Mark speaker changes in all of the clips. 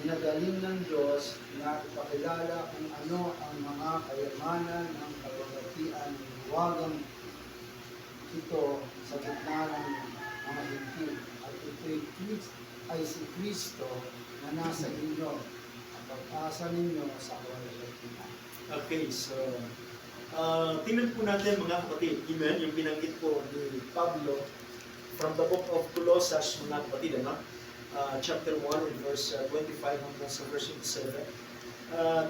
Speaker 1: Pinagaling ng Diyos na ipakilala kung ano ang mga kayamanan ng kalwalhatian ng hiwagang ito sa gitna ng mga hintil. At ito'y ay si Kristo na nasa inyo, ang pag-asa ninyo sa kalwalhatian.
Speaker 2: Okay, so tingnan po natin mga kapatid, amen, yung binanggit po ni Pablo from the book of Colossus, mga kapatid, ano? Chapter 1 and verse 25 hanggang sa verse 27.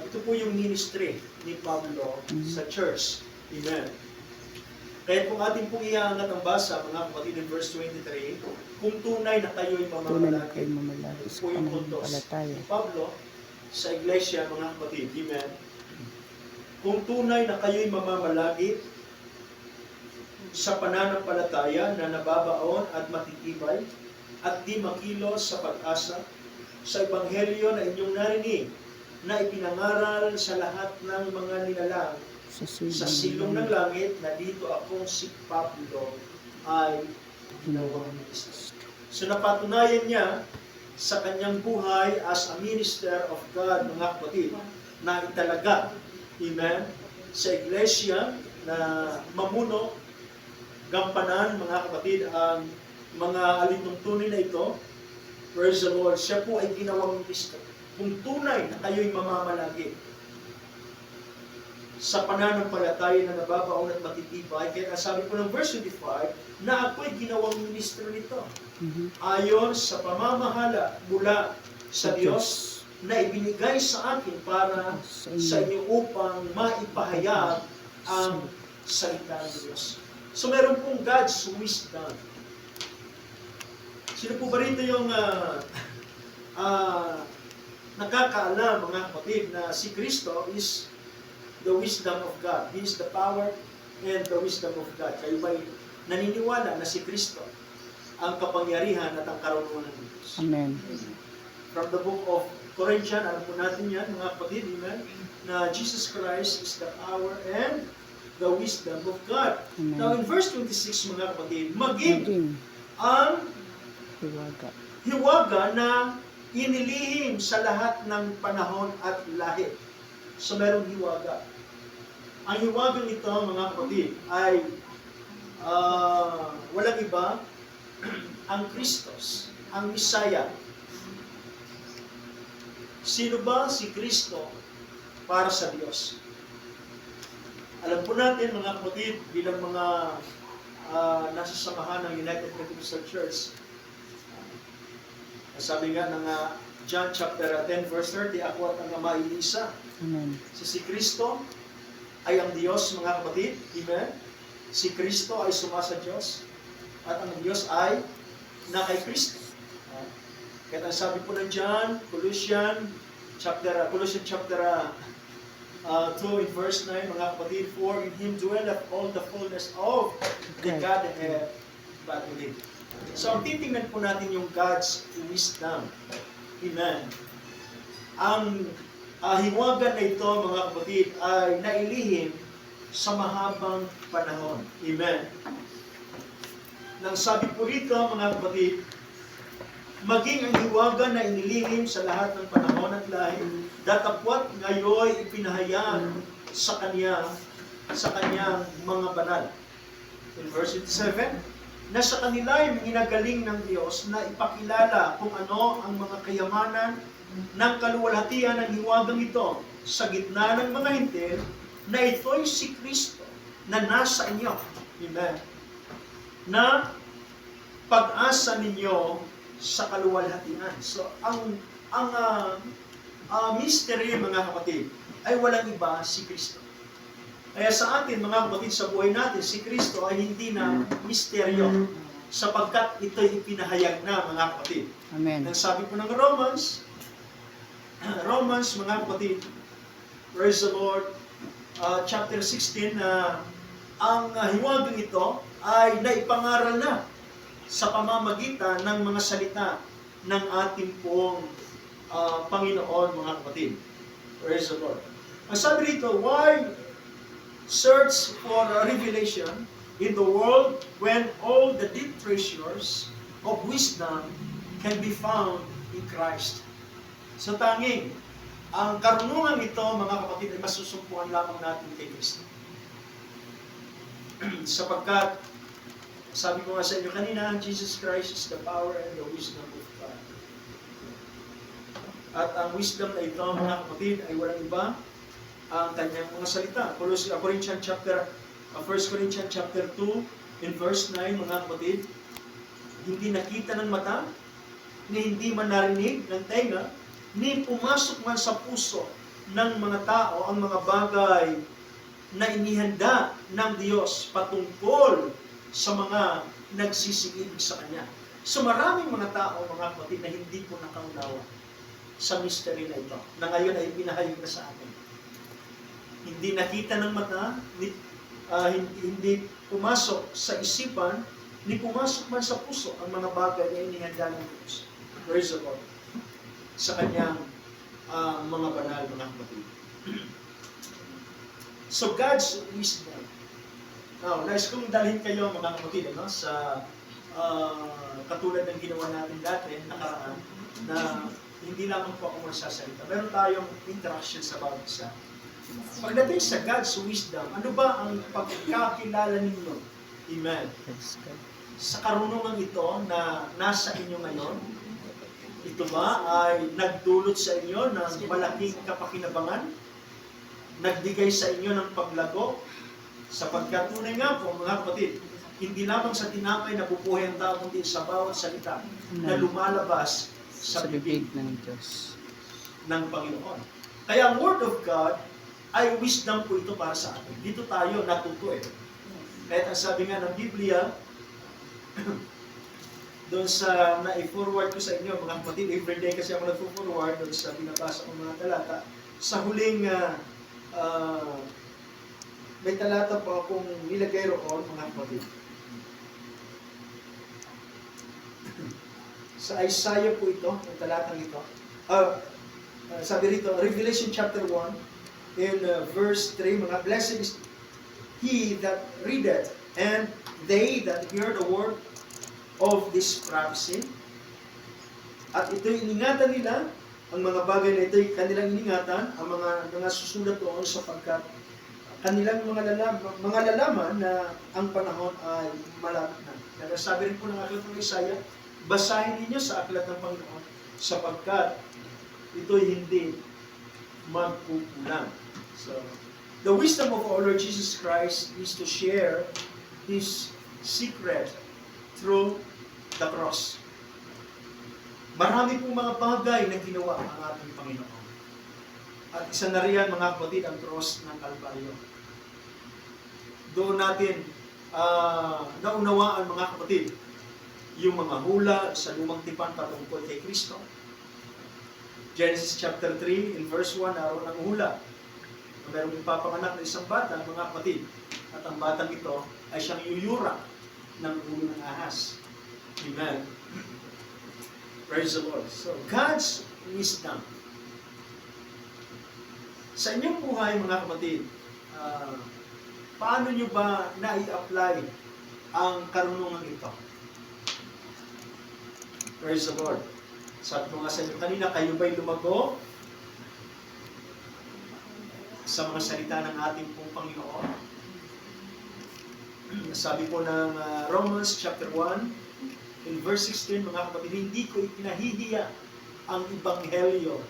Speaker 2: Ito po yung ministry ni Pablo sa church. Amen. Kaya kung ating pong iaangat ang basa, mga kapatid, in verse 23, kung tunay na kayo'y mamamalagi, ito po yung puntos ni Pablo sa iglesia, mga kapatid. Amen. Kung tunay na kayo'y mamamalagi sa pananampalataya na nababaon at matitibay at di makilos sa pag-asa sa ebanghelyo na inyong narinig na ipinangaral sa lahat ng mga nilalang sa silong ng langit na dito akong si Pablo ay ginawang minister. So napatunayan niya sa kanyang buhay as a minister of God, mga kapatid, na italaga, amen, sa iglesia na mamuno, gampanan, mga kapatid, ang mga alituntunin na ito. Praise the Lord. Siya po ay ginawang minister. Kung tunay na kayo'y mamamalagi sa pananampalataya na nababaon at matitibay, kaya sabi po ng verse 25, na ako'y ginawang minister nito. Ayon sa pamamahala mula sa Diyos na ibinigay sa akin para sa inyo upang maipahayag ang salita ng Diyos. So meron pong God's wisdom. Sino po ba rito yung nakakaalam, mga kapatid, na si Kristo is the wisdom of God. He is the power and the wisdom of God. Kayo ba'y naniniwala na si Kristo ang kapangyarihan at ang karunungan ng Diyos? Amen. From the book of Corinthians, alam po natin yan, mga kapatid, amen, na Jesus Christ is the power and the wisdom of God. Amen. Now in verse 26, mga kapatid, maging ang hiwaga na inilihim sa lahat ng panahon at lahi. So merong hiwaga. Ang hiwagang ito, mga kapatid, ay walang iba, ang Kristos, ang Misaya. Sino ba si Kristo para sa Diyos? Alam po natin, mga kapatid, bilang mga nasa samahan ng United Pentecostal Church, sabi nga ng John chapter 10 verse 30, ako at ang Ama ay isa. Amen. So si Kristo ay ang Diyos, mga kapatid. Amen. Si Kristo ay sumasa Diyos at ang Diyos ay na kay Kristo. Kaya ang sabi po ng John, Colossians chapter 2 in verse 9, mga kapatid, for in Him dwelleth all the fullness of the Godhead bodily. So, ang titingnan po natin yung God's wisdom. Amen. Ang hiwaga na ito, mga kapatid, ay nailihim sa mahabang panahon. Amen. Nang sabi po rito, mga kapatid, maging ang hiwaga na inilihim sa lahat ng panahon at lahi, datapwat ngayon ipinahayag sa kanyang mga banal. In verse 7, na sa kanila ay ginagaling ng Diyos na ipakilala kung ano ang mga kayamanan ng kaluwalhatian ng hiwagang ito sa gitna ng mga hintil, na ito'y si Kristo na nasa inyo. Amen. Na pag-asa ninyo sa kaluwalhatian. So, ang mystery, mga kapatid, ay walang iba, si Kristo. Kaya sa atin, mga kapatid, sa buhay natin, si Kristo ay hindi na misteryo sapagkat ito'y ipinahayag na, mga kapatid. Amen. Ang sabi po ng Romans, mga kapatid, praise the Lord, chapter 16, na ang hiwagang ito ay naipangaral na sa pamamagitan ng mga salita ng ating pong Panginoon, mga kapatid. Praise the Lord. Ang sabi rito, why search for a revelation in the world when all the deep treasures of wisdom can be found in Christ. So tanging, ang karunungan ito, mga kapatid, ay masusumpungan lamang natin kay Kristo. Sapagkat, sabi ko nga sa inyo kanina, Jesus Christ is the power and the wisdom of God. At ang wisdom na ito, mga kapatid, ay walang iba ang kanyang mga salita. 1 Corinthians chapter 2, in verse 9, mga kapatid, hindi nakita ng mata, ni hindi man narinig ng tenga, ni pumasok man sa puso ng mga tao ang mga bagay na inihanda ng Diyos patungkol sa mga nagsisiibig sa Kanya. So maraming mga tao, mga kapatid, na hindi po nakaunawa sa mystery na ito, na ngayon ay pinahayag na sa atin. Hindi nakita ng mata, hindi pumasok sa isipan, ni pumasok man sa puso ang mga bagay na inihanda ng Diyos. Praise the Lord. Sa Kanyang mga banal, mga kapatid. So God's wisdom. Now, nais kong dalhin kayo, mga kapatid, sa katulad ng ginawa natin dati, nakaraan, na hindi lamang po ako magsasalita. Meron tayong interaction sa bawat isa. Pagdating sa God's wisdom, ano ba ang pagkakilala ninyo? Amen. Sa karunungan ito na nasa inyo ngayon, ito ba ay nagdulot sa inyo ng malaking kapakinabangan? Nagbigay sa inyo ng paglago? Sapagkat tunay nga po, mga kapatid, hindi lamang sa tinapay na bubuhay ang tao, kundi sa bawat salita na lumalabas sa bibig
Speaker 3: ng Diyos,
Speaker 2: ng Panginoon. Kaya ang Word of God ay wisdom po ito para sa atin. Dito tayo natuto eh. Kahit ang sabi nga ng Biblia, doon sa na-forward ko sa inyo, mga kapatid, everyday kasi ako nag-forward doon sa binabasa kong mga talata. Sa huling, may talata pa akong nilagay roon, mga kapatid. Sa Isaiah po ito, ang talatang ito. Sabi rito, Revelation chapter 1, in verse 3, mga blessed is he that readeth, and they that hear the word of this prophecy. At ito'y iningatan nila, ang mga bagay na ito'y kanilang iningatan, ang mga susulat doon sapagkat kanilang mga lalaman na ang panahon ay malapit na. Kaya sabi rin po ng aklat ng Isaiah, basahin ninyo sa aklat ng Panginoon sapagkat ito'y hindi magkukulang. So, the wisdom of our Lord Jesus Christ is to share His secret through the cross. Marami pong mga bagay na ginawa ang ating Panginoon. At isa na riyan, mga kapatid, ang cross ng Kalbaryo. Doon natin naunawaan, mga kapatid, yung mga hula sa lumang tipan patungkol kay Kristo. Genesis chapter 3, in verse 1, naroon ang hula. Mayroong ipapanganak na isang bata, mga kapatid. At ang batang ito ay siyang yuyura ng ulo ng ahas. Amen. Praise the Lord. So, God's wisdom. Sa inyong buhay, mga kapatid, paano nyo ba na-i-apply ang karunungan ito? Praise the Lord. Sabi ko nga sa inyo kanina, kayo ba'y lumago sa mga salita ng ating pong Panginoon? Sabi po ng Romans chapter 1, in verse 16, mga kapatid, hindi ko ipinahihiya ang Ebanghelyo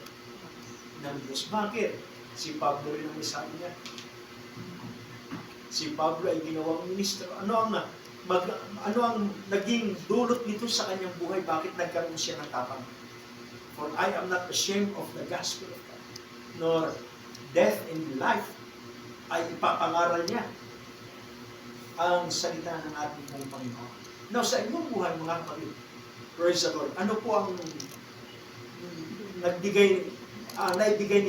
Speaker 2: ng Diyos. Bakit? Si Pablo rin ang sabi niya. Si Pablo ay ginawang ministro. Ano ang naging dulot nito sa kanyang buhay? Bakit nagkaroon siya ng tapang? For I am not ashamed of the gospel of God, nor death and life ay ipapangaral niya ang salita ng ating Panginoon. Now, sa inyong buhay, mga kapatid, praise the Lord, ano po ang naibigay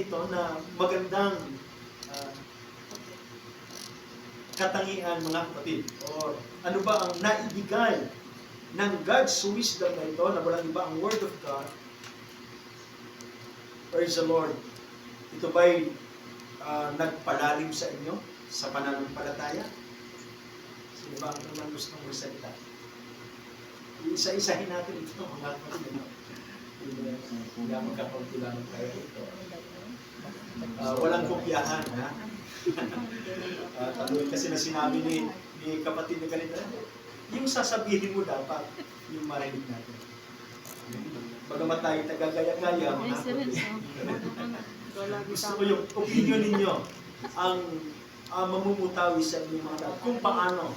Speaker 2: nito na magandang katangian, mga kapatid? Or ano ba ang naibigay ng God's wisdom na ito, na walang iba ang Word of God? Praise the Lord. Ito ba'y nagpalalim sa inyo sa pananampalataya? Sino ba ang naman gustong magsalita? Isa-isahin natin ito, mga kapatid. Kaya magkapagkulang kayo ito. Walang kopyahan, ha? Tatuloy kasi na sinabi ni kapatid na ganito, yung sasabihin mo dapat, yung marinig natin. Bagamat tayo tagagaya-gaya, mga gusto ko yung opinion ninyo ang mamumutawi sa inyong mga tao kung paano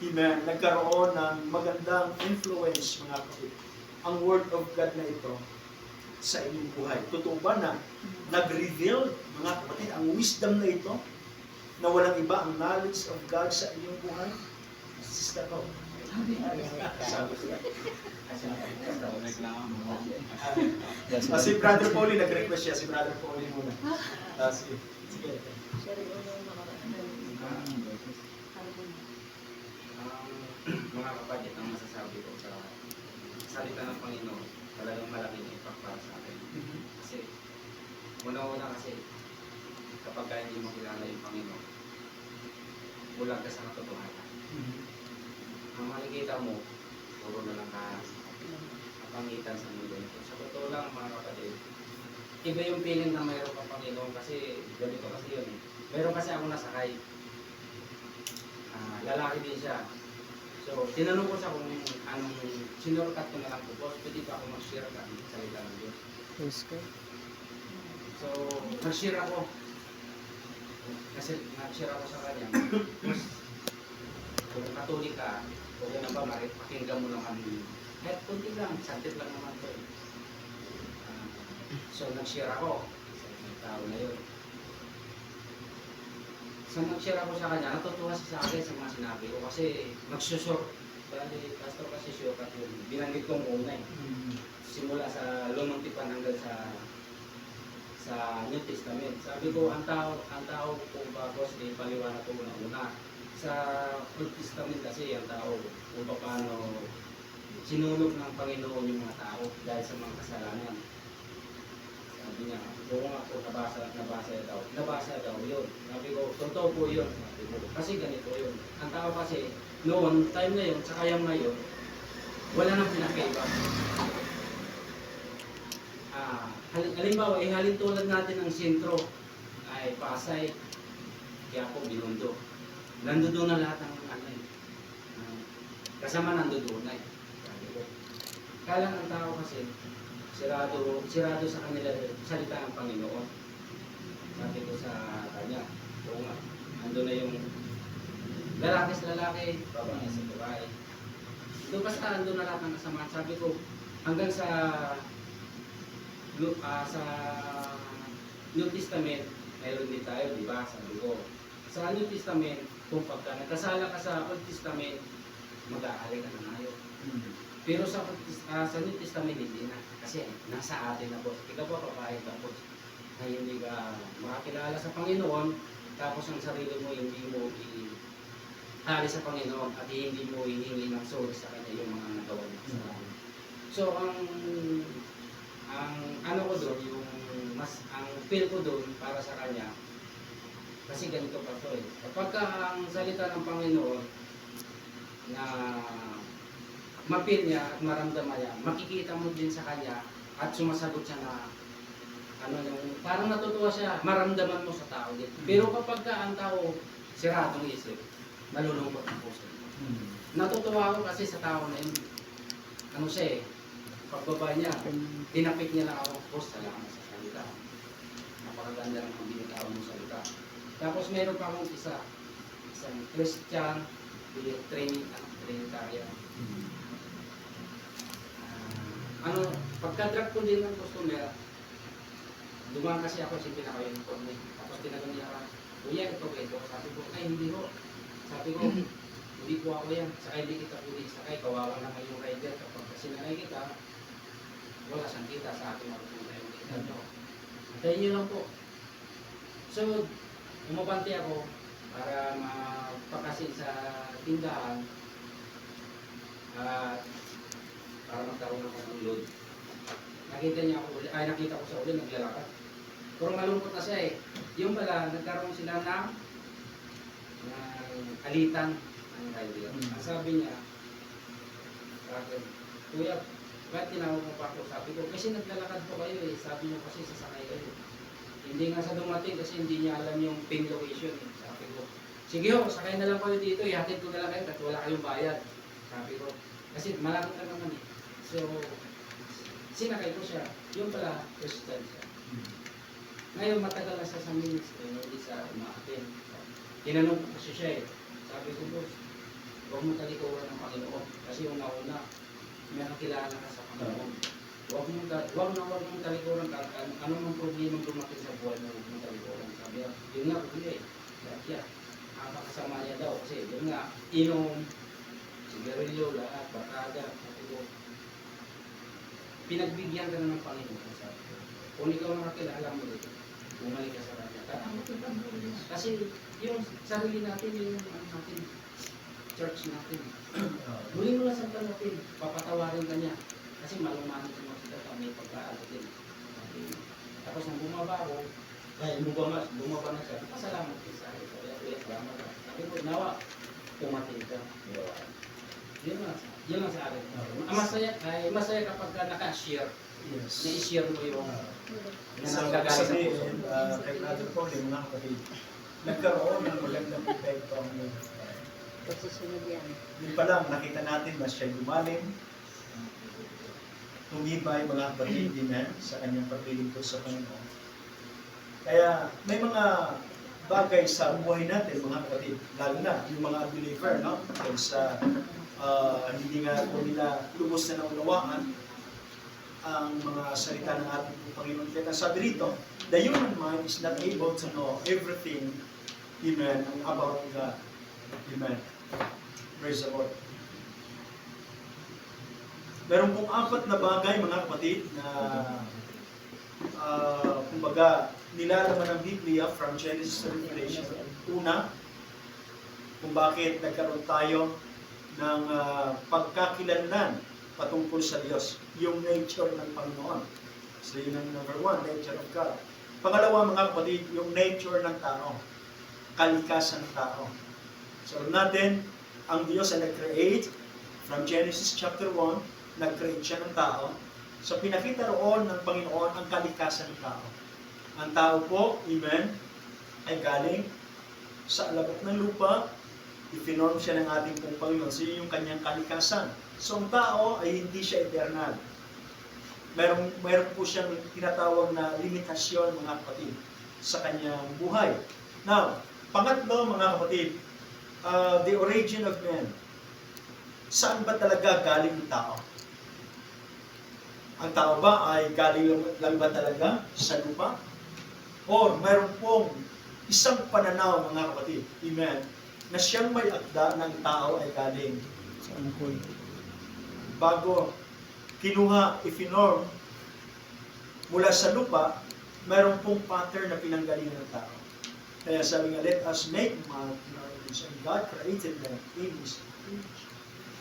Speaker 2: nagkaroon ng magandang influence, mga kapatid, ang Word of God na ito sa inyong buhay. Totoo ba na nag-reveal, mga kapatid, ang wisdom na ito na walang iba ang knowledge of God sa inyong buhay? Sister ko. Sabi ko yan. Si Brother Paulie nag-request siya. Si Brother Paulie muna. Sige.
Speaker 3: Mga kapatid, ang masasabi ko sa salita ng Panginoon, talagang malaking impact para sa akin. Kasi, una-una kasi, kapag hindi mo kilala yung Panginoon, bulag ka sa katotohanan. Ang makikita mo, puro na lang kapangitan sa mundo nito. Sa totoo lang, mga kapatid, iba yung feeling na mayroon ka Panginoon kasi ganito kasi yun. Mayroon kasi ako nasakay. Lalaki din siya. So, tinanong ko siya kung anong sinurkat ko na lang po, boss, pwede ba ako mag-share ka ng salita ng Diyos?
Speaker 4: Yes, sir.
Speaker 3: So, nag-share ako. Kasi nag-share ako sa kanya. Boss, kung katolik ka, okay na ba, pakinggan mo naman. Kahit kunti lang, santit lang naman to. So, nag-share ako sa tao na yun. So, nag-share ako sa kanya, natutuwa siya sa akin sa mga sinabi ko kasi nagsusure. Bali, pastor kasi sure at yun. Binanggit kong una eh. Simula sa Lumang Tipan hanggang sa New Testament. Sabi ko, ang tao kung bagos, paliwanag ko na una. Sa Old Testament kasi, ang tao kung paano sinunog ng Panginoon yung mga tao dahil sa mga kasalanan. Sabi niya, kung ako nabasa daw yun. Sabi ko, totoo po yun. Sabi ko, kasi ganito yun. Ang tao kasi, noon, time na yun, sa kayang ngayon, wala nang pinakaiba. Halimbawa, halin tulad natin ng sentro ay Pasay, Quiapo, Binondo. Nandoon na lahat ng kasama nandoon na eh. Sabi ko. Kaya ang tao kasi, sirado sa kanila salita ng Panginoon. Sabi ko sa kanya, oo nga, ando na yung lalaki sa lalaki, babae sa babae. Doon pa sa ando na lahat ng kasamaan. Sabi ko, hanggang sa New Testament, mayroon din tayo, di ba? Sabi ko, sa New Testament, kung pagka nagkasala ka sa Old Testament, mag-aari ka na ngayon. Pero sa New Testament, hindi na. Kasi nasa atin na po. Ikaw po, papayag ka po. Na hindi ka makakilala sa Panginoon, tapos ang sarili mo hindi mo ihali sa Panginoon at hindi mo hihingi ng sorry sa Kanya yung mga nagawa ng kasalanan. So, ang ano ko doon, ang feel ko doon para sa Kanya, kasi ganito pa to eh. Kapag ang salita ng Panginoon na mapil niya at maramdaman niya, makikita mo din sa kanya at sumasagot siya na parang natutuwa siya, maramdaman mo sa tao din. Pero kapag ang tao siradong isip, malulungkot ang puso. Natutuwa ako kasi sa tao na yun, pagbaba niya, tinapik niya lang ako, boss, salamat sa salita. Napakaganda lang ang binitawan mo salita. Tapos meron pa akong isang Christian, Trinitarian. Pagka-drop ko din ng customer, dumaan kasi ako sa pinaka-uniform eh. Tapos tinanong niya ka, kuya, ito. Sabi ko, ay hindi ho. Sabi ko, hindi po ako yan. Sakay hindi kita pwede sakay, kawawa naman yung rider. Kapag kasi nanay kita, wala siyang kita sa ating marupunta yung kita nyo. Antayin nyo lang po. So, umabante ako para mapakasin sa tindahan at para magkaroon ako ng load. Nakita ko sa uli, naglalakad. Pero malungkot na siya eh. Yung pala, nagkaroon sila ng alitan ng rider. Sabi niya, sa akin, kuya, Kahit tinawag mo pa ako, sabi ko, kasi naglalakad po kayo eh. Sabi niyo kasi sasakay kayo. Hindi nga sa dumating kasi hindi niya alam yung pin location eh. Sabi ko, sige ho, sakay na lang kayo dito, ihatid ko na lang kayo kasi wala kayong bayad. Sabi ko, kasi malapit ka naman eh. So, sinakay ko siya. Yung pala, Christian siya. Ngayon, matagal na siya sa ministry, hindi sa umaatin. Tinanong ko kasi siya eh. Sabi ko, boss, huwag mo talikuran ng Panginoon. Kasi yung nauna, may kakilala ka sa Panginoon. Huwag mong talikuran ka. Ano mang problema dumating sa buhay mo, huwag mong talikuran. Sabi niya, yun nga, hindi. Kaya, kasama niya daw. Kasi yun nga, inom, sigarilyo, lahat, barkada. Sabi ko, pinagbigyan ka na ng Panginoon. Sabi ko, kung ikaw nakakilala mo dito, bumalik ka sa kanya. Kasi yung sarili natin, yung natin, church natin. Muli mo lang sa natin, papatawarin ka niya. Kasi malumanin sa mga kami pagkaatin. Tapos nang bumaba ako, bumaba na siya, pasalamat ko sa akin. Kaya salamat ka. Sabi ko, nawa, pumatid ka. Yun lang sa akin. Masaya kapag naka-share.
Speaker 2: Yes.
Speaker 3: Na-share mo yung
Speaker 2: Sa sabihin, kay Brother Paul, yung mga kapatid, nagkaroon ng magandang epekto ang
Speaker 4: Pagsusunod yan.
Speaker 2: yun pa lang, nakita natin na siya lumalim, tumibay mga kapatid, amen, sa kanyang paglilingkod sa Panginoon. Kaya may mga bagay sa buhay natin, mga kapatid, lalo na yung mga believer, no? Dahil sa hindi nga po nila lubos na naunawaan ang mga salita ng ating Panginoon. Kaya sabi rito, the human mind is not able to know everything, amen, about God. Amen. Praise the Lord. Meron pong 4 na bagay, mga kapatid, na kumbaga, nilalaman ng Biblia from Genesis to Revelation. Una, kung bakit nagkaroon tayo ng pagkakilanlan patungkol sa Diyos, yung nature ng Panginoon. So yun ang number 1, nature of God. Pangalawa, mga kapatid, yung nature ng tao, kalikasan ng tao. So natin, ang Diyos ay nag-create, from Genesis chapter 1, nag-create siya ng tao. So pinakita roon ng Panginoon ang kalikasan ng tao. Ang tao po, amen, ay galing sa alabok ng lupa, ipinorm siya ng ating pong Panginoon. So yun yung kanyang kalikasan. So ang tao ay hindi siya eternal. Meron po siyang tinatawag na limitasyon, mga kapatid, sa kanyang buhay. Now, pangatlo, mga kapatid, the origin of man. Saan ba talaga galing ang tao? Ang tao ba ay galing lang ba talaga sa lupa? Or mayroon pong isang pananaw, mga kapatid, amen, na siyang may akda ng tao ay galing sa angkoy. Bago kinuha, ifinorm mula sa lupa, mayroon pong pattern na pinanggalingan ng tao. Kaya sabi nga, let us make man in our image, and God created them in His image.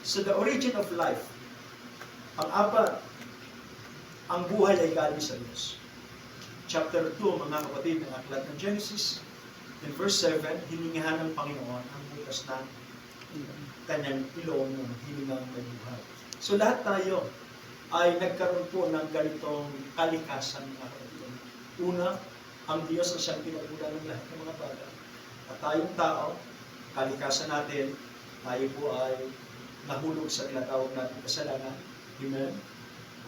Speaker 2: So the origin of life, pang-apat, ang buhay ay galing sa Diyos. Chapter 2, mga kapatid, ng aklat ng Genesis, in verse 7, hiningahan ng Panginoon ang butas ng kanyang ilong ng hiningang may buhay. So lahat tayo ay nagkaroon po ng ganitong kalikasan, mga kapatid. Una, ang Diyos ang siyang pinagmula ng lahat ng mga bagay. At tayong tao, kalikasan natin, tayo po ay nahulog sa tinatawag natin kasalanan. Amen.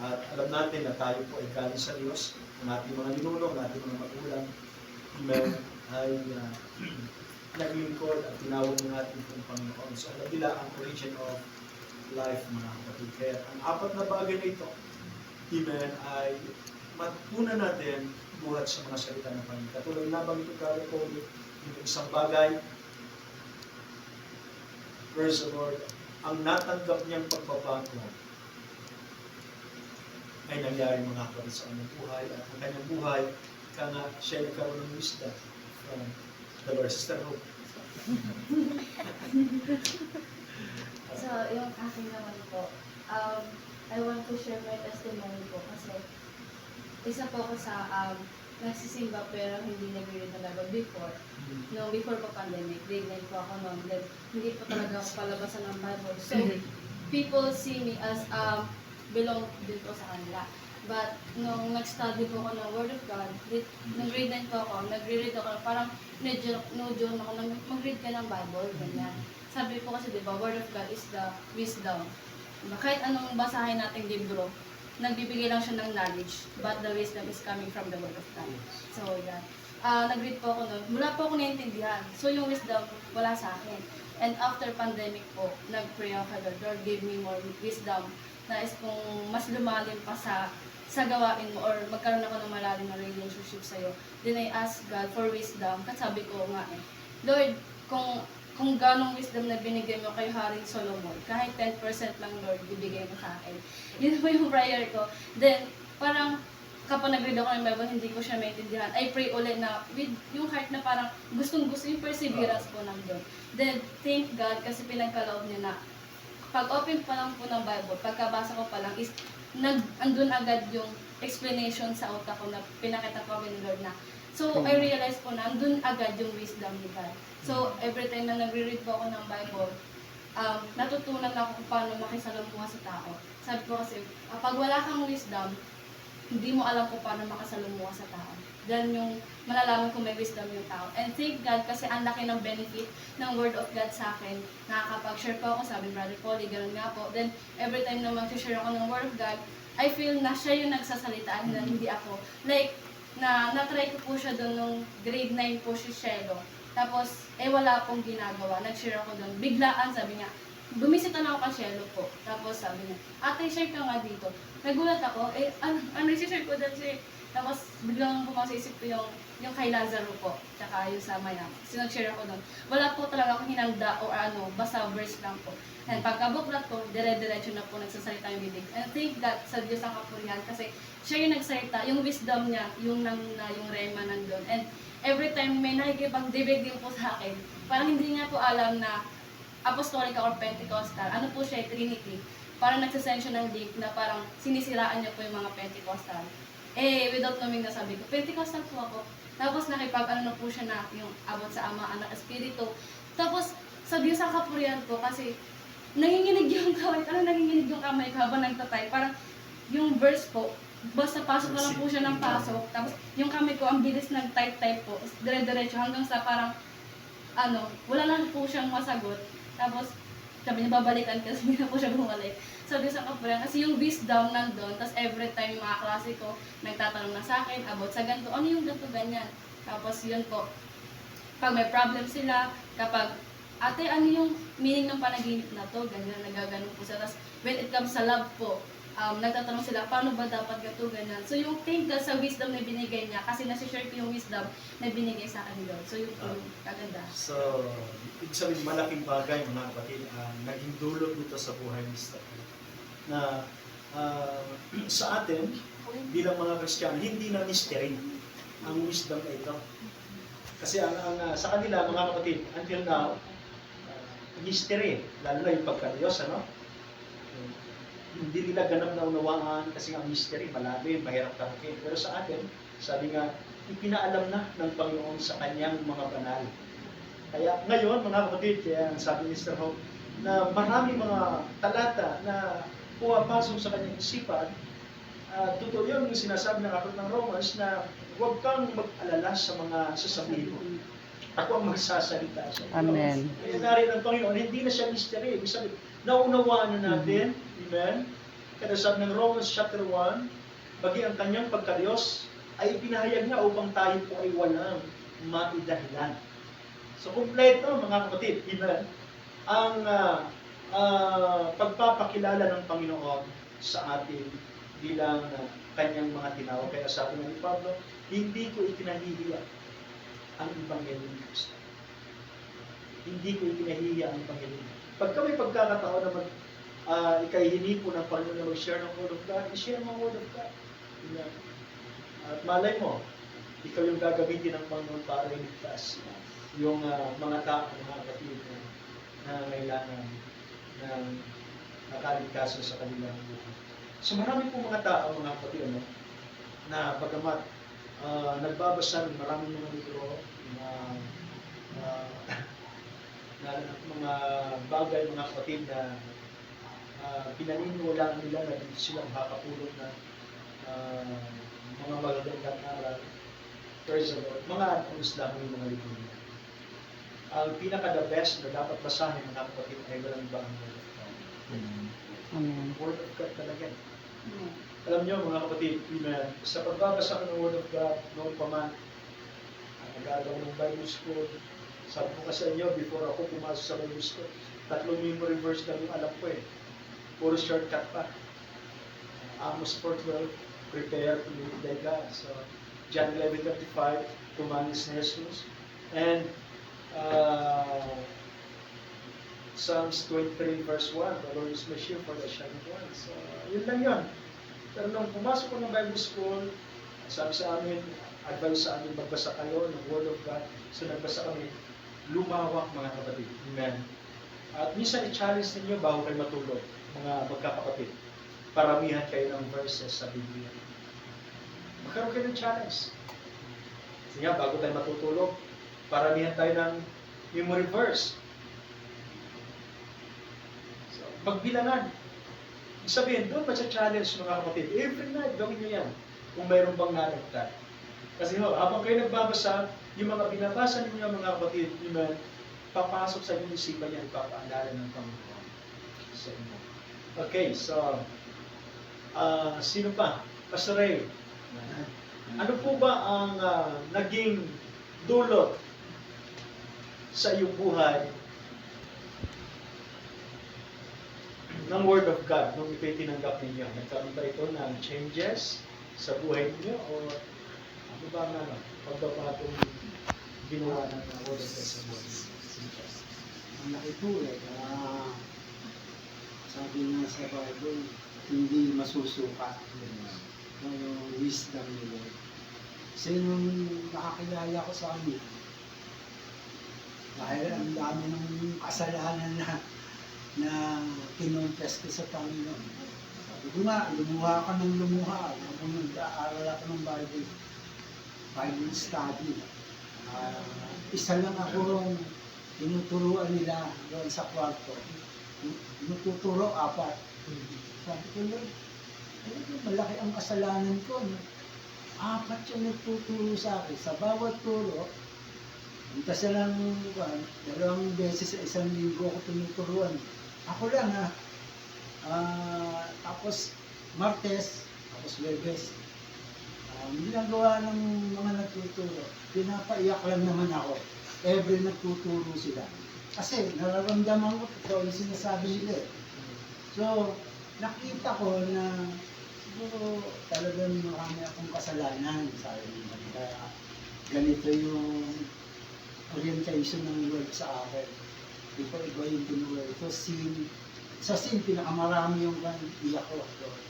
Speaker 2: At alam natin na tayo po ay galing sa Diyos. Ang ating mga ninuno, ang ating mga magulang, amen, ay naglingkod at tinawag ng ating Panginoon. So alam nila ang origin of life, mga kapatid. Kaya ang 4 na bagay na ito, amen, ay matutunan natin buhat sa mga salita ng Panginoon. Katulad na bang ito kaya po, yung isang bagay, praise the Lord, ang natanggap niyang pagbabago ay nangyari, mga kapatid, sa kanyang buhay. At ang kanyang buhay, kaya nga siya nagkaroon ng wisdom from the Lord. Sister Hope.
Speaker 4: So, yung akin naman po, I want to share my testimony po kasi isa po ako sa nagsisimba pero hindi nag-read talaga before. No, before po pandemic, grade 9 po ako noon. Then, hindi po talaga ako palabasan ng Bible. So, people see me as belong din po sa kanila. But nung nag-study po ako ng Word of God, nung grade 9 po ako, nagre-read ako, parang no-joke ako, mag-read ka ng Bible, ganyan. Sabi po kasi, di ba, Word of God is the wisdom. Diba? Kahit anong basahin nating libro, nagbibigay lang siya ng knowledge, but the wisdom is coming from the Word of God. So, yan. Nag-read po ako nun. Wala po ako naiintindihan. So, yung wisdom, wala sa akin. And after pandemic po, nag-pray ako kay Lord, Lord, give me more wisdom na is kung mas lumalim pa sa gawain mo or magkaroon ako ng malalim na relationship sa'yo. Then I ask God for wisdom. Kasi sabi ko nga Lord, kung ganong wisdom na binigay mo kay Haring Solomon, kahit 10% lang Lord, bibigay mo sa akin. Yun po yung prayer ko. Then, parang kapag nag-read ako ng Bible, hindi ko siya maintindihan. I pray ulit na with yung heart na parang gustong-gusto yung perseverance po nandun. Then, thank God kasi pinagkaloob niya na pag open pa lang po ng Bible, pagkabasa ko pa lang is andun agad yung explanation sa utak ko na pinakita ko ni Lord na. So, I realized po na andun agad yung wisdom ni God. So, every time na nagre-read po ako ng Bible, natutunan ako kung paano makisalamuha sa tao. Sabi ko kasi, pag wala kang wisdom, hindi mo alam kung paano makasalamuha sa tao. Then yung malalaman kung may wisdom yung tao. And thank God kasi ang laki ng benefit ng Word of God sa akin. Nakakapag-share po ako, sabi Brother Polly, gano'n nga po. Then every time na mag-share ako ng Word of God, I feel na siya yung nagsasalita, na hindi ako. Like, na-try ko po siya doon nung grade 9 po si Shelo. Tapos, wala pong ginagawa. Nag-share ako doon. Biglaan, sabi niya, bumisita na ako kay Shelo po. Tapos sabi niya, ate, share ka nga dito. Nagulat ako, ano share ko doon siya? Tapos biglang pumasok sa isip ko yung kay Lazaro po, tsaka yung sa Maya. Sinag-share ako doon. Wala po talaga akong hinanda o basta verse lang po. And pagkabuklat ko, dire-diretso na po nagsasalita yung bibig. And thank God sa Diyos ang kapurihan kasi siya yung nagsalita, yung wisdom niya, yung rema nandun. And every time may nakikipag-debate din po sa akin, parang hindi niya po alam na apostolic or Pentecostal, ano po siya, Trinity. Parang nagsasend siya ng link na parang sinisiraan niya po yung mga Pentecostal. Without knowing na sabi ko, Pentecostal po ako. Tapos na po siya na yung abot sa Ama, Anak, Espiritu. Tapos, sa Diyos ang kapurihan po kasi nanginginig yung kamay ko habang nagtatay. Parang yung verse po, basta pasok na lang po siya ng pasok. Tapos yung kamay ko, ang bilis nag-type po. Dire-diretso hanggang sa parang, wala lang po siyang masagot. Tapos, sabi niya, babalikan kasi hindi na po siya bumalik. Sabi sa kapurihan, kasi yung wisdom nandun, tapos every time mga klase ko, nagtatanong na sa akin about sa ganito, ano yung ganito ganyan? Tapos yun po, pag may problem sila, kapag, ate, ano yung meaning ng panaginip na to? Ganyan, nagaganon po sila. Tapos when it comes sa love po, nagtatanong sila, paano ba dapat ganito, ganyan? So yung thank God sa wisdom na binigay niya, kasi nasi-share ko yung wisdom na binigay sa akin doon. So yung kaganda.
Speaker 2: So, ibig sabihin, malaking bagay mga kapatid, naging dulot nito sa buhay ni Mr. Na sa atin, bilang mga Kristiyano, hindi na mystery ang wisdom na ito. Kasi sa kanila, mga kapatid, until now, mystery, lalo na yung pagka-Diyos, hindi nila ganap na unawaan kasi ang mystery, malalim, mahirap tanggapin. Pero sa atin, sabi nga, ipinaalam na ng Panginoon sa kanyang mga banal. Kaya ngayon, mga kapatid, kaya sabi ni Mr. Hope, na maraming mga talata na pumapasok sa kanyang isipan, totoo yun yung sinasabi ng aklat ng Romans na huwag kang mag-alala sa mga sasabihin mo. Ako ang magsasalita sa iyo.
Speaker 5: Amen.
Speaker 2: Kaya narin ang Panginoon, hindi na siya mystery. Ibig sabihin, naunawaan na natin, amen? Kaya sabi ng Romans chapter 1, bagi ang kanyang pagka-Diyos ay ipinahayag niya upang tayo po ay walang maidahilan. So, kumpleto mga kapatid, amen? Ang pagpapakilala ng Panginoon sa atin bilang kanyang mga tinawag. Kaya sabi ni Pablo, hindi ko ikinahihiya ang Ebanghelyo ni Kristo. Hindi ko ikinahihiya ang Ebanghelyo. Pagka may pagkakataon na ikay hinipo ng Panginoon na mag-share ng Word of God, i-share mo ang Word of God. Amen. At malay mo, ikaw yung gagamitin ng Panginoon para iligtas yung mga tao, mga kapatid na kailangan ng nakaligtasan sa kanilang buhay. So marami po mga tao, mga kapatid, na bagamat nagbabasa ng maraming mga libro na mga bagay, mga kapatid, na pinaniniwalaan nila na dito sila makakapulot ng mga magagandang aral. Praise the Lord. Mga anong lang yung mga libro nila. Ang pinaka-the best na dapat basahin mga kapatid ay walang iba ang Word of God.
Speaker 5: Amen.
Speaker 2: Word of God talaga.
Speaker 4: Amen.
Speaker 2: Alam niyo mga kapatid, amen, sa pagbabasa ko ng Word of God, noon pa man, nag-aagaw ng Bible School, sabi ko kasi sa inyo, before ako pumasok sa Bible School, 3 memory verse lang yung alam ko eh. Puro shortcut pa. Amos 4:12, prepare to meet thy God. So, John 11:35, Tumanis na Jesus. And Psalms 23 verse 1, the Lord is my shield for the shining one. So, yun lang yun. Pero nung pumasok ko ng Bible School, sabi sa amin, advice sa amin, magbasa kayo ng Word of God. So, nagbasa kami, lumawak mga kapatid. Amen. At minsan i-challenge ninyo bago kayo matulog, mga magkakapatid. Paramihan kayo ng verses sa Biblia. Magkaroon kayo ng challenge. Kasi nga, bago tayo matutulog, paramihan tayo ng memory verse. So, magbilangan. Ibig sabihin, doon matcha-challenge mga kapatid. Every night, gawin nyo yan. Kung mayroon bang naragtan. Kasi habang kayo nagbabasa, yung mga binabasa ninyo mga kapatid, amen, papasok sa inyong isipan yan, ipapaalala ng Panginoon sa inyo. Okay, so, sino pa? Pastor Ray, ano po ba ang naging dulot sa iyong buhay ng Word of God nung ito'y tinanggap ninyo? Nagkaroon ba ito ng changes sa buhay ninyo? O ano ba ang pagbabagong ginawa ng Word of God sa buhay ninyo?
Speaker 1: Ang nakitulad, sabi nga sa Bible, hindi masusukat yung wisdom ni Lord. Kasi nung nakakilala ko sa kanya, dahil ang dami ng kasalanan na kinonfess ko sa Panginoon. Sabi ko nga, lumuha ka ng lumuha. Ako nag-aaral ako ng Bible study. Isa lang ako tinuturuan nila doon sa kwarto. Tinuturo 4. Sabi ko, Lord, malaki ang kasalanan ko. 4 yung nagtuturo sa akin. Sa bawat turo, kasi lang 2 beses sa 1 linggo ako tinuturuan. Ako lang tapos Martes, tapos Webes. Ginagawa ng mga nagtuturo. Pinapaiyak lang naman ako. Every nagtuturo sila. Kasi nararamdaman ko ito yung sinasabi nila eh. So, nakita ko na siguro talagang marami akong kasalanan. Sabi nila, kaya ganito yung orientation ng Lord sa akin. Di ko iba yung tinuwa. Ito sin. Sa sin, pinakamarami yung iyak ko doon.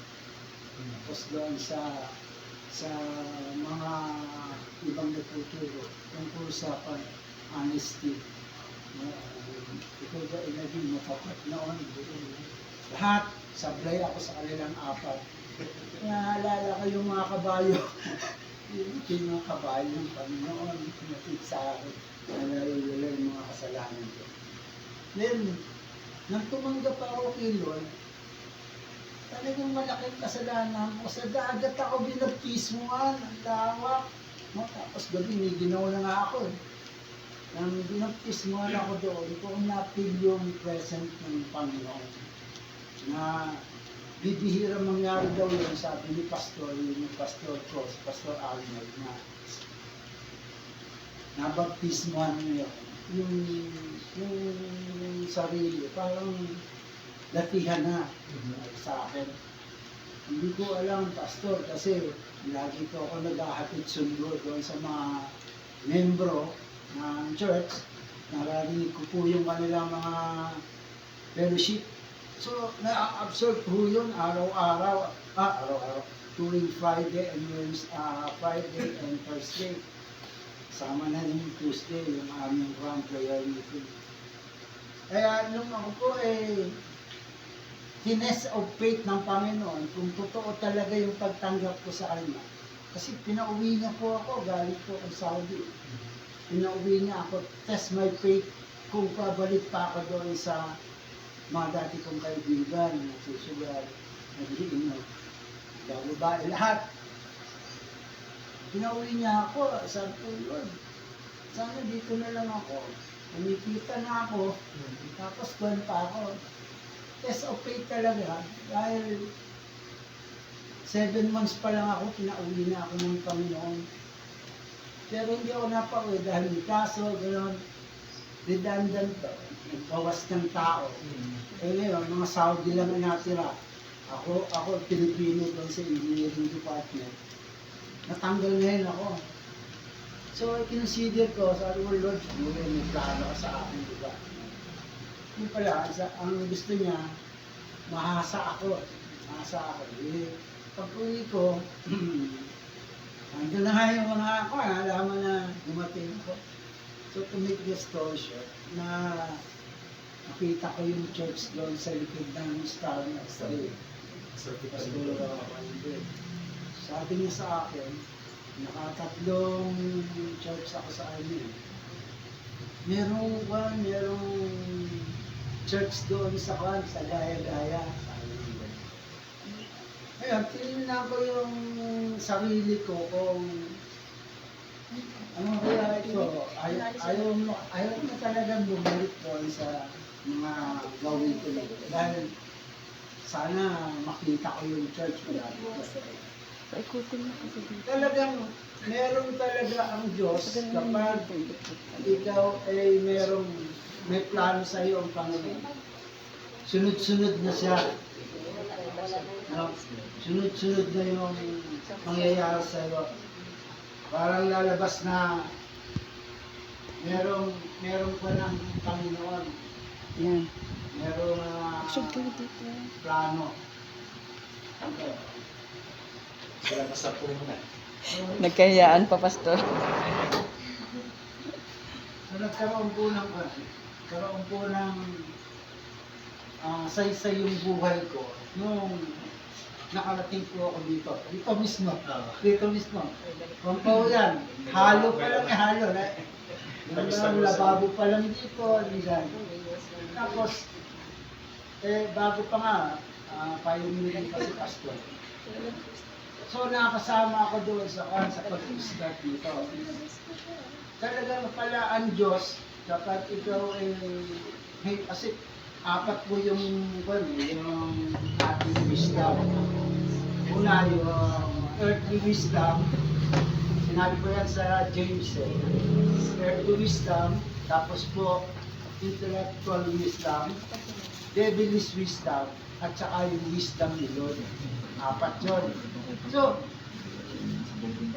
Speaker 1: Tapos doon sa mga ibang nagtuturo tungkol sa honesty. Ito ba ay naging matapat noon? Lahat, sablay ako sa kanilang 4. Naalala ko yung mga kabayo. Yung mga kabayo ng Panginoon, pinatid sa akin. Nalala yung mga kasalanan ko. Then, nang tumanggap ako kay Lord, talagang malaking kasalanan ko. Sa dagat ako binaptismuhan, ang lawak. Tapos gabi, may ginawa na nga ako eh. Nang binaptismuhan ako doon, ko na-feel yung present ng Panginoon. Na bibihira mangyari daw yun, sabi ni Pastor, yung Pastor Cross, Pastor Arnold, na nabaptismuhan niya yung sarili, parang latihan na sa akin. Hindi ko alam, Pastor, kasi lagi ko ako nag-ahatid sundo doon sa mga membro ng church. Nararinig ko po yung kanilang mga fellowship. So, na-absorb po yun araw-araw, tuwing Friday and Friday and Thursday. Sama na yung Tuesday, yung aming grand prayer meeting. Kaya nung ako po test of faith ng Panginoon, kung totoo talaga yung pagtanggap ko sa Kanya. Kasi pinauwi niya po ako, galing po kay Saudi. Pinauwi niya ako, test my faith kung pabalik pa ako doon sa mga dati kong kaibigan, nagsusugal, nag-iinom, babae, lahat. Pinauwi niya ako, sabi ko, Lord, sana dito na lang ako. Kumikita na ako, tapos buwan pa ako. Test of faith talaga, dahil 7 months pa lang ako, pinauwi na ako ng Panginoon. Pero hindi ako napauwi dahil may kaso, gano'n, redundant to, bawas ng tao. Eh ngayon, mga Saudi lang ang natira. Ako, Pilipino doon sa engineering department. Natanggal ngayon ako. So, kinonsider ko, sabi ko, Lord, may plano ka sa akin, di ba? Yung pala, ang gusto niya, mahasa ako. Eh, pag uwi ko, andun na nga yung mga ako, nalaman na dumating ko. So, to make the story short, na nakita ko yung church doon sa likod ng Star Street. Sabi niya sa akin, nakatatlong church ako sa amin. Merong church doon sa Gaya-Gaya. Ngayon, tinignan ko yung sarili ko kung ano kaya ito. Ayaw na talagang bumalik doon sa mga gawin ko. Dahil sana makita ko yung church ko dati.
Speaker 5: Paikutin mo kasi dito.
Speaker 1: Talagang meron talaga ang Diyos kapag ikaw ay may plano sa iyo ang Panginoon. Sunod-sunod na siya. No? Sunod-sunod na yung mangyayari sa iyo. Parang lalabas na meron pa ng Panginoon.
Speaker 5: Yan.
Speaker 1: Merong
Speaker 5: Should go dito.
Speaker 1: plano. Okay.
Speaker 2: Sila basta po muna.
Speaker 5: Nagkahiyaan pa, Pastor.
Speaker 1: So nagkaroon po ng saysay yung buhay ko nung nakarating po ako dito. Dito mismo. Pampaw yan. Halo pa lang halo. Yung lababo pa lang dito. Diyan. Tapos, bago pa nga, pioneering pa si Pastor. So nakasama ako doon sa pag-start dito. Talagang pala ang Diyos kapag ikaw ay kasi 4 po yung ating wisdom. Una yung earthly wisdom, sinabi ko yan sa James earthly wisdom, tapos po intellectual wisdom, devilish wisdom, at saka yung wisdom ni Lord. 4 yun. So,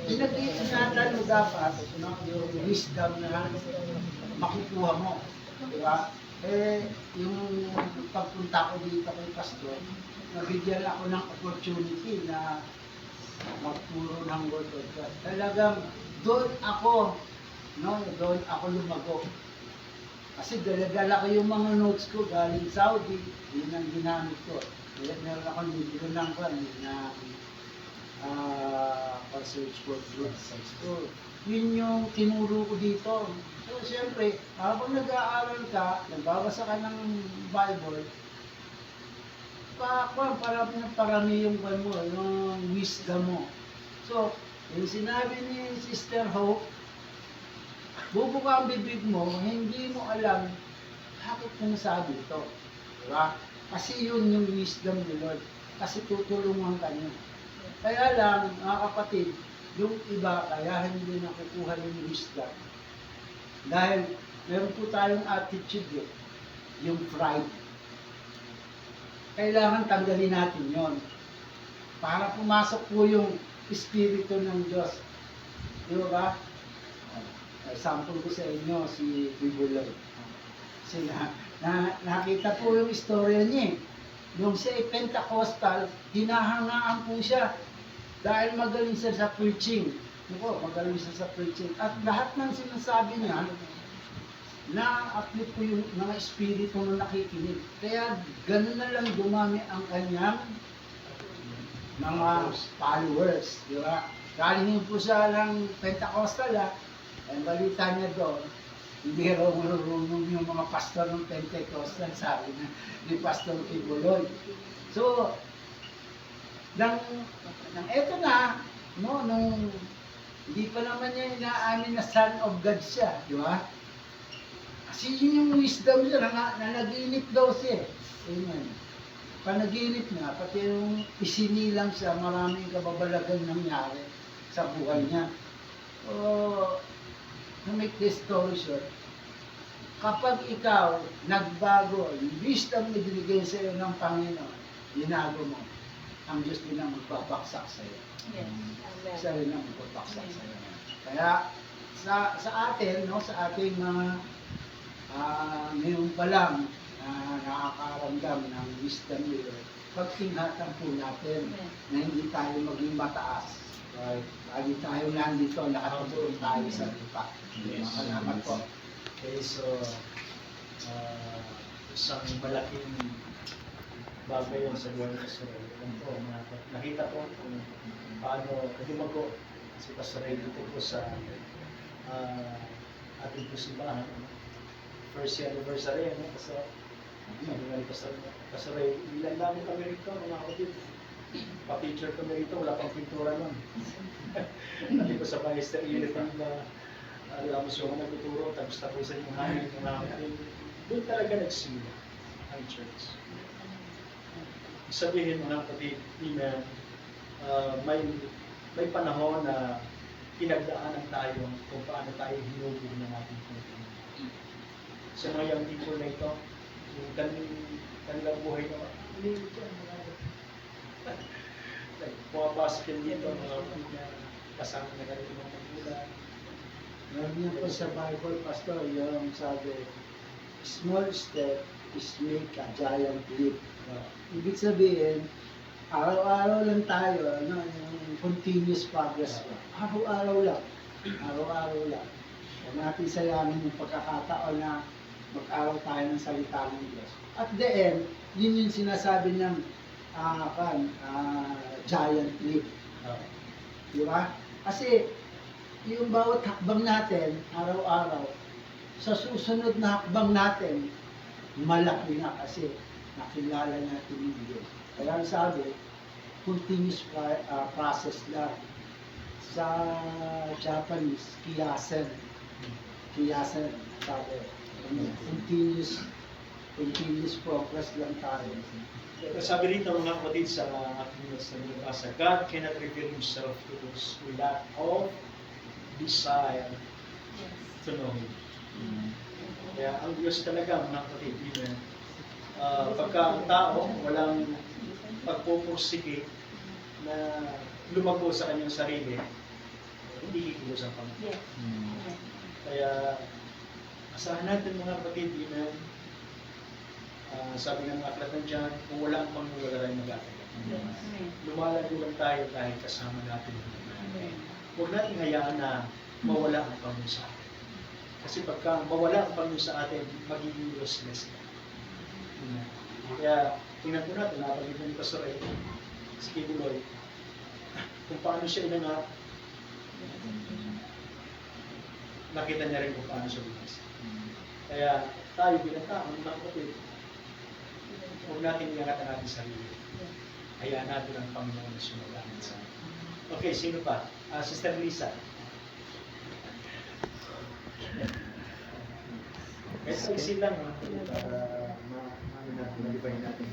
Speaker 1: pinag-iingatan mo dapat yung wisdom na makukuha mo. Diba? Yung pagpunta ko dito kay Pastor, nabigyan ako ng opportunity na magturo ng Word of God. Talagang doon ako lumago. Kasi dala-dala ko yung mga notes ko galing Saudi, yun ang ginamit ko. Meron akong libro ng search for truth. So, yun yung tinuro ko dito. So, siyempre, habang nag-aaral ka, nagbabasa ka ng Bible, parami yung wisdom mo. So, yung sinabi ni Sister Hope, bubuka ang bibig mo, hindi mo alam bakit mo nasabi ito. Diba? Kasi yun yung wisdom ni Lord. Kasi tutulungan ka niya. Kaya lang, mga kapatid, yung iba, kaya hindi nakukuha yung wisdom. Dahil meron po tayong attitude yung pride. Kailangan tanggalin natin yon para pumasok po yung Espiritu ng Diyos. Di ba? Example ko sa inyo, si Bibuloy. Nakita po yung istorya niya. Nung siya ay Pentecostal, hinahangaan po siya. Dahil magaling siya sa preaching. Magaling siya sa preaching. At lahat ng sinasabi niya, na-uplift po yung mga espiritu na nakikinig. Kaya ganun na lang dumami ang kanyang mga followers. Di ba? Galing po siya ng Pentecostal, ang balita niya doon, Hindi raw marunong yung mga pastor ng Pentecostal, sabi ni Pastor Kibuloy. So, nang eto na, no, nung hindi pa naman niya inaamin na Son of God siya, di ba? Kasi yun yung wisdom niya, nanaginip daw siya. Amen. Panaginip niya, pati yung isinilang siya, maraming kababalagan nangyari sa buhay niya. So, to make this story short, kapag ikaw nagbago, yung wisdom na binigay sa iyo ng Panginoon, binago mo, ang Diyos din ang magbabaksak sa iyo.
Speaker 4: Yes.
Speaker 1: Siya rin ang magbabaksak sa iyo. Kaya sa atin, no, sa ating mga ngayon pa lang nakakaramdam ng wisdom nila, pagtinghatan po natin na hindi tayo maging mataas. Right? Lagi tayo nandito, nakatulong tayo sa lupa.
Speaker 2: Yes.
Speaker 1: Salamat po.
Speaker 2: Okay, so, isang malaking bagay yun sa buhay ng Israel. Nakita ko kung paano lumago si Pastor Ray dito po sa ating simbahan. First year anniversary, ano? Kasi sabi nga ni Pastor Ray, ilan dami kami rito, mga kapatid. Pa-teacher kami rito, wala pang pintura nun. Hindi ko sa Master Uniform na alam mo siya nagtuturo, tapos tapusin yung hangin ng mga kapatid. Doon talaga nagsimula ang church. Sabihin mga kapatid, may panahon na pinagdaanan tayo kung paano tayo hinubog ng ating Panginoon. Sa mga young people na ito, yung kanilang buhay na hindi dyan, pumapasok yun dito, mga kapatid na kasama na kanilang mga magulang.
Speaker 1: Meron niya po sa Bible, Pastor, yung sabi, small step is make a giant leap. Ibig sabihin, araw-araw lang tayo, ano, yung continuous progress po. Araw-araw lang. Araw-araw lang. Huwag natin sayangin yung pagkakataon na mag-araw tayo ng salita ng Diyos. At the end, yun yung sinasabi niyang giant leap. Di ba? Kasi yung bawat hakbang natin, araw-araw, sa susunod na hakbang natin, malaki na kasi nakilala natin yung Diyos. Kaya ang sabi, continuous process lang. Sa Japanese, kiyasen. Kiyasen, sabi. Continuous progress lang tayo.
Speaker 2: Sabi rito mga kapatid sa ating nabasa, God cannot reveal Himself to those who lack of desire to know Him. Kaya ang Diyos talaga mga kapatid, pagka ang tao walang pagpupursige na lumago sa kanyang sarili, hindi kikilos ang Panginoon. Kaya asahan natin mga kapatid, sabi ng aklat ng John, kung wala ang Panginoon, wala tayong magagawa. Lumalago lang tayo dahil kasama natin. Huwag natin hayaan na mawala ang Panginoon sa atin. Kasi pagka mawala ang Panginoon sa atin, magiging useless ka. Kaya tingnan po natin, napagiging ng Pastor Ray, si Kibuloy, kung paano siya inangat, nakita niya rin kung paano siya bukas. Kaya tayo bilang tao, mga kapatid, huwag natin iangat ang ating sarili. Hayaan natin ang Panginoon na sumagamit sa atin. Okay, sino pa? Sister Lisa. Kaya isip lang, para ma-ano natin, malibahin natin.